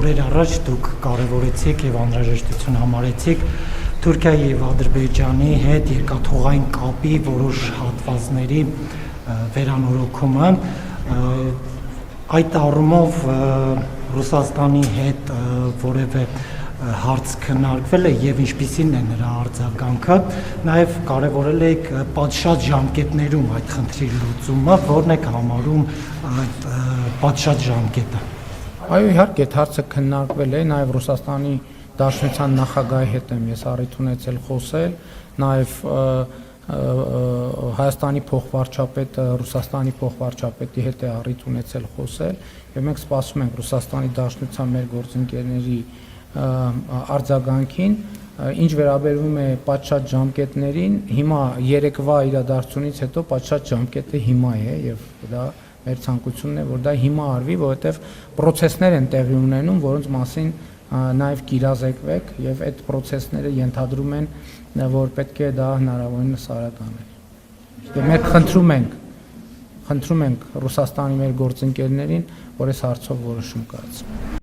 օրեր առաջ դուք կարևորեցիք եւ անհրաժեշտություն համարեցիք Թուրքիայի եւ Ադրբեջանի հետ երկաթուղային կապի որոշ հատվածների վերանորոգումը, այդ առումով Ռուսաստանի հետ որևէ հարց քննարկվել է եւ ինչպիսին է նրա արձագանքը, նաեւ կարեւորել եք պատշաճ ժամկետներում այդ խնդրի լուծումը, որն եք համարում այդ պատշաճ ժամկետը։ Այո, իհարկե, այդ հարցը քննարկվել է, նաեւ Ռուսաստանի Դաշնության նախագահի հետ եմ ես առիթ ունեցել խոսել, նաեւ Հայաստանի փոխվարչապետը Ռուսաստանի փոխվարչապետի հետ է առիթ ունեցել խոսել, եւ մենք սպասում ենք Ռուսաստանի Դաշնության մեր գործընկերների արձագանքին, ինչ վերաբերում է պատշաճ ժամկետներին, հիմա երեկվա իրադարձությունից հետո պատշաճ ժամկետը հիմա է եւ դա մեր ցանկությունն է, որ դա հիմա արվի, որովհետեւ process-ներ են տեղի ունենում, որոնց մասին նաեւ կիրազեկվեք եւ այդ process-ները ենթադրում են, որ պետք է դա հնարավորինս արագ անել։ Եվ մենք խնդրում ենք Ռուսաստանի մեր գործընկերներին, որ այս հարցով որոշում կայացնեն։